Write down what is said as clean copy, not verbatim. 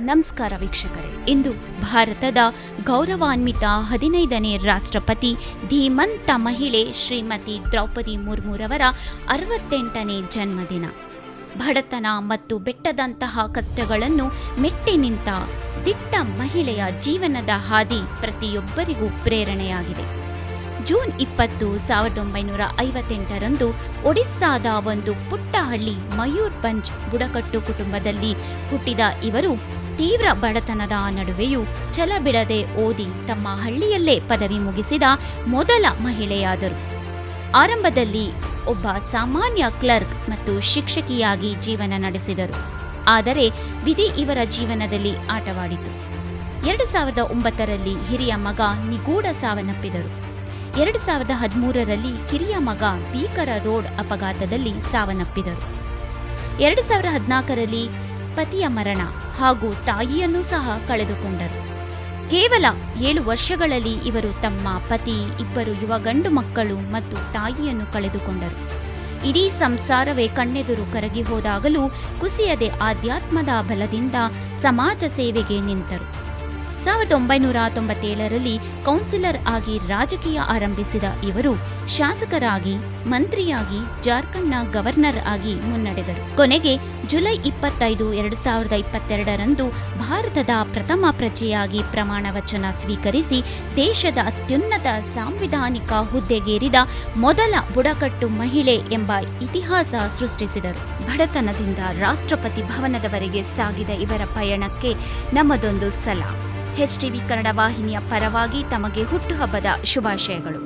ನಮಸ್ಕಾರ ವೀಕ್ಷಕರೇ. ಇಂದು ಭಾರತದ ಗೌರವಾನ್ವಿತ 15ನೇ ರಾಷ್ಟ್ರಪತಿ ಧೀಮಂತ ಮಹಿಳೆ ಶ್ರೀಮತಿ ದ್ರೌಪದಿ ಮುರ್ಮುರವರ 68ನೇ ಜನ್ಮದಿನ. ಬಡತನ ಮತ್ತು ಬೆಟ್ಟದಂತಹ ಕಷ್ಟಗಳನ್ನು ಮೆಟ್ಟಿ ನಿಂತ ದಿಟ್ಟ ಮಹಿಳೆಯ ಜೀವನದ ಹಾದಿ ಪ್ರತಿಯೊಬ್ಬರಿಗೂ ಪ್ರೇರಣೆಯಾಗಿದೆ. ಜೂನ್ 20, 1958ರಂದು ಒಡಿಸ್ಸಾದ ಒಂದು ಪುಟ್ಟ ಹಳ್ಳಿ ಮಯೂರ್ಭಂಜ್ ಬುಡಕಟ್ಟು ಕುಟುಂಬದಲ್ಲಿ ಹುಟ್ಟಿದ ಇವರು ತೀವ್ರ ಬಡತನದ ನಡುವೆಯೂ ಛಲ ಬಿಡದೆ ಓದಿ ತಮ್ಮ ಹಳ್ಳಿಯಲ್ಲೇ ಪದವಿ ಮುಗಿಸಿದ ಮೊದಲ ಮಹಿಳೆಯಾದರು. ಆರಂಭದಲ್ಲಿ ಒಬ್ಬ ಸಾಮಾನ್ಯ ಕ್ಲರ್ಕ್ ಮತ್ತು ಶಿಕ್ಷಕಿಯಾಗಿ ಜೀವನ ನಡೆಸಿದರು. ಆದರೆ ವಿಧಿ ಇವರ ಜೀವನದಲ್ಲಿ ಆಟವಾಡಿತು. 2009ರಲ್ಲಿ ಹಿರಿಯ ಮಗ ನಿಗೂಢ ಸಾವನ್ನಪ್ಪಿದರು. 2013ರಲ್ಲಿ ಕಿರಿಯ ಮಗ ಭೀಕರ ರೋಡ್ ಅಪಘಾತದಲ್ಲಿ ಸಾವನ್ನಪ್ಪಿದರು. 2014ರಲ್ಲಿ ಪತಿಯ ಮರಣ ಹಾಗೂ ತಾಯಿಯನ್ನೂ ಸಹ ಕಳೆದುಕೊಂಡರು. ಕೇವಲ 7 ವರ್ಷಗಳಲ್ಲಿ ಇವರು ತಮ್ಮ ಪತಿ, 2 ಯುವ ಗಂಡು ಮಕ್ಕಳು ಮತ್ತು ತಾಯಿಯನ್ನು ಕಳೆದುಕೊಂಡರು. ಇಡೀ ಸಂಸಾರವೇ ಕಣ್ಣೆದುರು ಕರಗಿ ಹೋದಾಗಲೂ ಕುಸಿಯದೆ ಆಧ್ಯಾತ್ಮದ ಬಲದಿಂದ ಸಮಾಜ ಸೇವೆಗೆ ನಿಂತರು. 1997ರಲ್ಲಿ ಕೌನ್ಸಿಲರ್ ಆಗಿ ರಾಜಕೀಯ ಆರಂಭಿಸಿದ ಇವರು ಶಾಸಕರಾಗಿ, ಮಂತ್ರಿಯಾಗಿ, ಜಾರ್ಖಂಡ್ನ ಗವರ್ನರ್ ಆಗಿ ಮುನ್ನಡೆದರು. ಕೊನೆಗೆ ಜುಲೈ 25, 2022ರಂದು ಭಾರತದ ಪ್ರಥಮ ಪ್ರಜೆಯಾಗಿ ಪ್ರಮಾಣ ವಚನ ಸ್ವೀಕರಿಸಿ ದೇಶದ ಅತ್ಯುನ್ನತ ಸಾಂವಿಧಾನಿಕ ಹುದ್ದೆಗೇರಿದ ಮೊದಲ ಬುಡಕಟ್ಟು ಮಹಿಳೆ ಎಂಬ ಇತಿಹಾಸ ಸೃಷ್ಟಿಸಿದರು. ಬಡತನದಿಂದ ರಾಷ್ಟ್ರಪತಿ ಭವನದವರೆಗೆ ಸಾಗಿದ ಇವರ ಪಯಣಕ್ಕೆ ನಮ್ಮದೊಂದು ಸಲಾಂ. HTV ಕನ್ನಡ ವಾಹಿನಿಯ ಪರವಾಗಿ ತಮಗೆ ಹುಟ್ಟುಹಬ್ಬದ ಶುಭಾಶಯಗಳು.